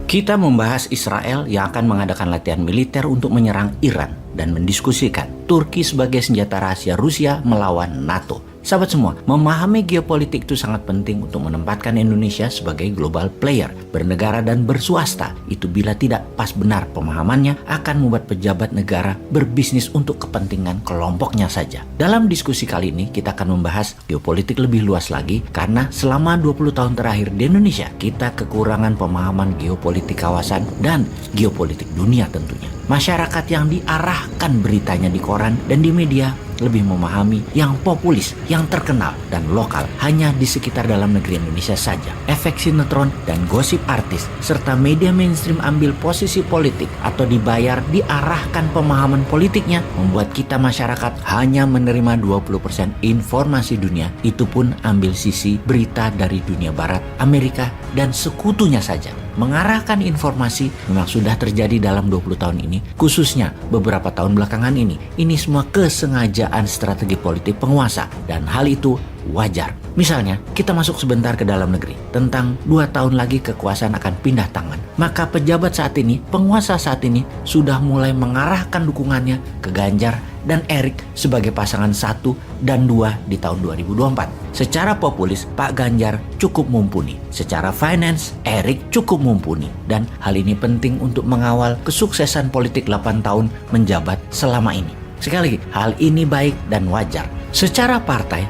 Kita membahas Israel yang akan mengadakan latihan militer untuk menyerang Iran dan mendiskusikan Turki sebagai senjata rahasia Rusia melawan NATO. Sahabat semua, memahami geopolitik itu sangat penting untuk menempatkan Indonesia sebagai global player, bernegara dan berswasta. Itu bila tidak pas benar pemahamannya akan membuat pejabat negara berbisnis untuk kepentingan kelompoknya saja. Dalam diskusi kali ini kita akan membahas geopolitik lebih luas lagi karena selama 20 tahun terakhir di Indonesia kita kekurangan pemahaman geopolitik kawasan dan geopolitik dunia tentunya. Masyarakat yang diarahkan beritanya di koran dan di media lebih memahami yang populis, yang terkenal, dan lokal hanya di sekitar dalam negeri Indonesia saja. Efek sinetron dan gosip artis, serta media mainstream ambil posisi politik atau dibayar diarahkan pemahaman politiknya membuat kita masyarakat hanya menerima 20% informasi dunia, itu pun ambil sisi berita dari dunia barat, Amerika, dan sekutunya saja. Mengarahkan informasi memang sudah terjadi dalam 20 tahun ini, khususnya beberapa tahun belakangan ini. Ini semua kesengajaan strategi politik penguasa dan hal itu wajar. Misalnya, kita masuk sebentar ke dalam negeri. Tentang 2 tahun lagi kekuasaan akan pindah tangan. Maka pejabat saat ini, penguasa saat ini sudah mulai mengarahkan dukungannya ke Ganjar dan Erik sebagai pasangan 1 dan 2 di tahun 2024. Secara populis, Pak Ganjar cukup mumpuni. Secara finance, Erik cukup mumpuni. Dan hal ini penting untuk mengawal kesuksesan politik 8 tahun menjabat selama ini. Sekali lagi, hal ini baik dan wajar. Secara partai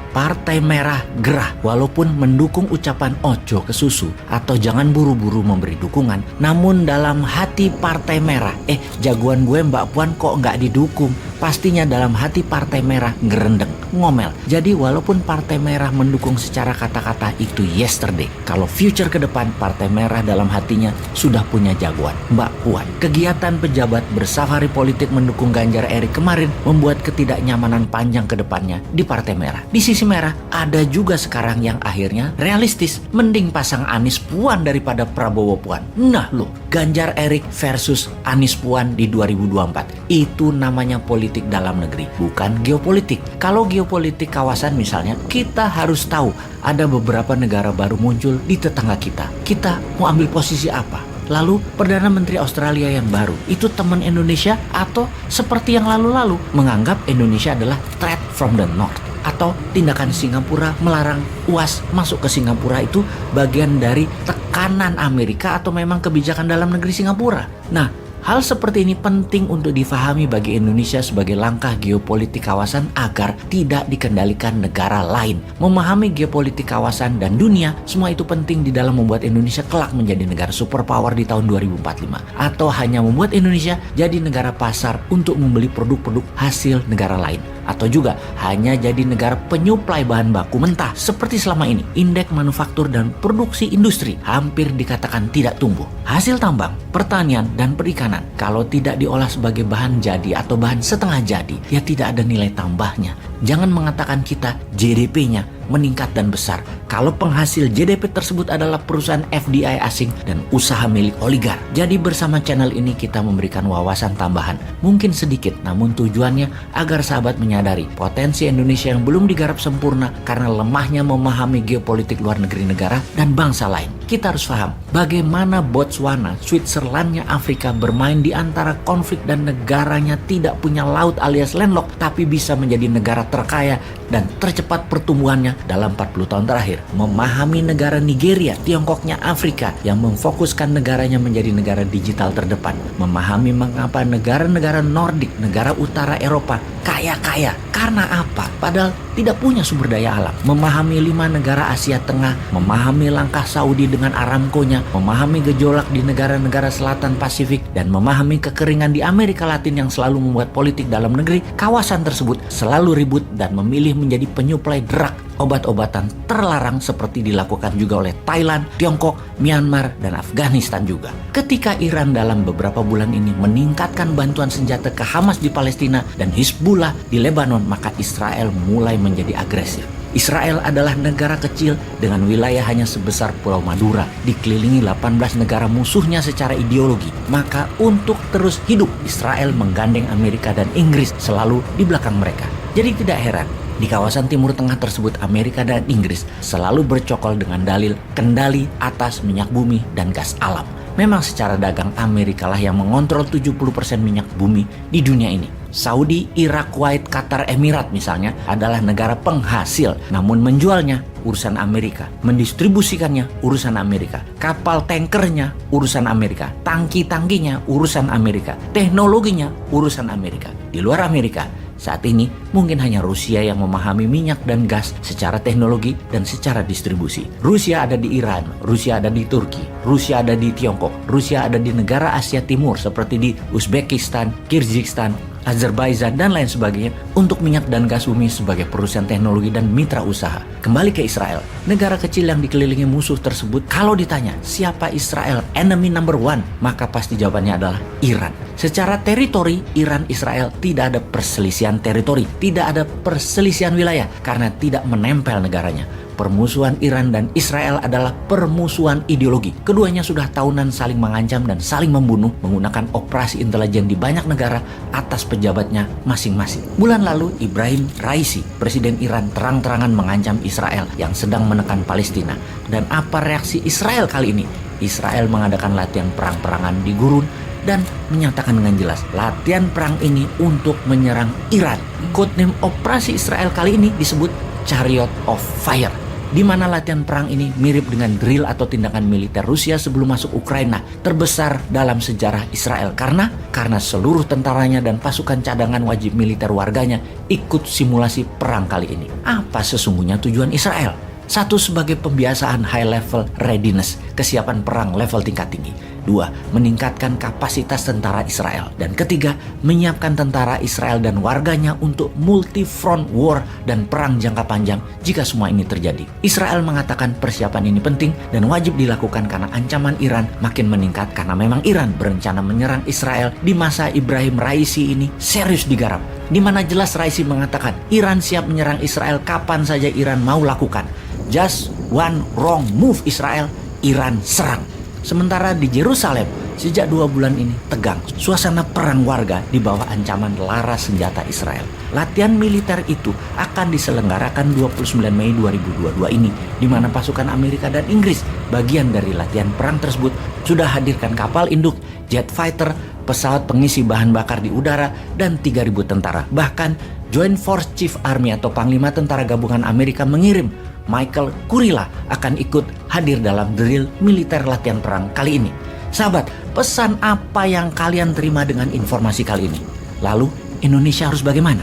merah gerah walaupun mendukung ucapan ojo ke susu atau jangan buru-buru memberi dukungan. Namun dalam hati partai merah, jagoan gue Mbak Puan kok nggak didukung? Pastinya dalam hati partai merah ngerendeng, ngomel. Jadi walaupun partai merah mendukung secara kata-kata itu yesterday, kalau future ke depan partai merah dalam hatinya sudah punya jagoan, Mbak Puan. Kegiatan pejabat bersafari politik mendukung Ganjar Erik kemarin membuat ketidaknyamanan panjang ke depannya di partai merah. Di sisi merah ada juga sekarang yang akhirnya realistis, mending pasang Anies Puan daripada Prabowo Puan. Nah loh, Ganjar Erik versus Anies Puan di 2024. Itu namanya politik dalam negeri, bukan geopolitik. Kalau geopolitik kawasan misalnya, kita harus tahu ada beberapa negara baru muncul di tetangga kita. Kita mau ambil posisi apa? Lalu Perdana Menteri Australia yang baru, itu teman Indonesia atau seperti yang lalu-lalu menganggap Indonesia adalah threat from the north? Atau tindakan Singapura melarang UAS masuk ke Singapura itu bagian dari tekanan Amerika atau memang kebijakan dalam negeri Singapura? Nah, hal seperti ini penting untuk difahami bagi Indonesia sebagai langkah geopolitik kawasan agar tidak dikendalikan negara lain. Memahami geopolitik kawasan dan dunia, semua itu penting di dalam membuat Indonesia kelak menjadi negara superpower di tahun 2045. Atau hanya membuat Indonesia jadi negara pasar untuk membeli produk-produk hasil negara lain. Atau juga hanya jadi negara penyuplai bahan baku mentah seperti selama ini. Indeks manufaktur dan produksi industri hampir dikatakan tidak tumbuh. Hasil tambang, pertanian, dan perikanan kalau tidak diolah sebagai bahan jadi atau bahan setengah jadi, ya tidak ada nilai tambahnya. Jangan mengatakan kita GDP-nya meningkat dan besar kalau penghasil GDP tersebut adalah perusahaan FDI asing dan usaha milik oligar. Jadi bersama channel ini kita memberikan wawasan tambahan, mungkin sedikit namun tujuannya agar sahabat menyadari potensi Indonesia yang belum digarap sempurna karena lemahnya memahami geopolitik luar negeri negara dan bangsa lain. Kita harus paham bagaimana Botswana, Switzerlandnya Afrika bermain di antara konflik dan negaranya tidak punya laut alias landlocked tapi bisa menjadi negara terkaya dan tercepat pertumbuhannya dalam 40 tahun terakhir. Memahami negara Nigeria, Tiongkoknya Afrika yang memfokuskan negaranya menjadi negara digital terdepan. Memahami mengapa negara-negara Nordik, negara utara Eropa kaya-kaya. Karena apa? Padahal tidak punya sumber daya alam. Memahami 5 negara Asia Tengah, memahami langkah Saudi dengan Aramco-nya, memahami gejolak di negara-negara selatan Pasifik, dan memahami kekeringan di Amerika Latin yang selalu membuat politik dalam negeri kawasan tersebut selalu ribut dan memilih menjadi penyuplai drug, obat-obatan terlarang seperti dilakukan juga oleh Thailand, Tiongkok, Myanmar, dan Afghanistan juga. Ketika Iran dalam beberapa bulan ini meningkatkan bantuan senjata ke Hamas di Palestina dan Hizbullah di Lebanon, maka Israel mulai menjadi agresif. Israel adalah negara kecil dengan wilayah hanya sebesar Pulau Madura, dikelilingi 18 negara musuhnya secara ideologi. Maka untuk terus hidup, Israel menggandeng Amerika dan Inggris selalu di belakang mereka. Jadi tidak heran, di kawasan Timur Tengah tersebut Amerika dan Inggris selalu bercokol dengan dalil kendali atas minyak bumi dan gas alam. Memang secara dagang Amerika lah yang mengontrol 70% minyak bumi di dunia ini. Saudi, Irak, Kuwait, Qatar, Emirat misalnya adalah negara penghasil, namun menjualnya urusan Amerika, mendistribusikannya urusan Amerika, kapal tankernya urusan Amerika, tangki-tangkinya urusan Amerika, teknologinya urusan Amerika. Di luar Amerika, saat ini mungkin hanya Rusia yang memahami minyak dan gas secara teknologi dan secara distribusi. Rusia ada di Iran, Rusia ada di Turki, Rusia ada di Tiongkok, Rusia ada di negara Asia Timur seperti di Uzbekistan, Kyrgyzstan, Azerbaijan, dan lain sebagainya untuk minyak dan gas bumi sebagai perusahaan teknologi dan mitra usaha. Kembali ke Israel, negara kecil yang dikelilingi musuh tersebut, kalau ditanya siapa Israel enemy number one, maka pasti jawabannya adalah Iran. Secara teritori, Iran-Israel tidak ada perselisihan teritori, tidak ada perselisihan wilayah karena tidak menempel negaranya. Permusuhan Iran dan Israel adalah permusuhan ideologi. Keduanya sudah tahunan saling mengancam dan saling membunuh menggunakan operasi intelijen di banyak negara atas pejabatnya masing-masing. Bulan lalu, Ibrahim Raisi, Presiden Iran, terang-terangan mengancam Israel yang sedang menekan Palestina. Dan apa reaksi Israel kali ini? Israel mengadakan latihan perang-perangan di gurun dan menyatakan dengan jelas latihan perang ini untuk menyerang Iran. Codename operasi Israel kali ini disebut Chariot of Fire, di mana latihan perang ini mirip dengan drill atau tindakan militer Rusia sebelum masuk Ukraina, terbesar dalam sejarah Israel karena seluruh tentaranya dan pasukan cadangan wajib militer warganya ikut simulasi perang kali ini. Apa sesungguhnya tujuan Israel? Satu, sebagai pembiasaan high level readiness, kesiapan perang level tingkat tinggi. Dua, meningkatkan kapasitas tentara Israel. Dan ketiga, menyiapkan tentara Israel dan warganya untuk multi-front war dan perang jangka panjang jika semua ini terjadi. Israel mengatakan persiapan ini penting dan wajib dilakukan karena ancaman Iran makin meningkat karena memang Iran berencana menyerang Israel di masa Ibrahim Raisi ini serius digarap. Di mana jelas Raisi mengatakan Iran siap menyerang Israel kapan saja Iran mau lakukan. Just one wrong move Israel, Iran serang. Sementara di Yerusalem, sejak 2 bulan ini tegang. Suasana perang warga di bawah ancaman laras senjata Israel. Latihan militer itu akan diselenggarakan 29 Mei 2022 ini, di mana pasukan Amerika dan Inggris, bagian dari latihan perang tersebut, sudah hadirkan kapal induk, jet fighter, pesawat pengisi bahan bakar di udara, dan 3.000 tentara. Bahkan Joint Force Chief Army atau Panglima Tentara Gabungan Amerika mengirim Michael Kurilla akan ikut hadir dalam drill militer latihan perang kali ini. Sahabat, pesan apa yang kalian terima dengan informasi kali ini? Lalu Indonesia harus bagaimana?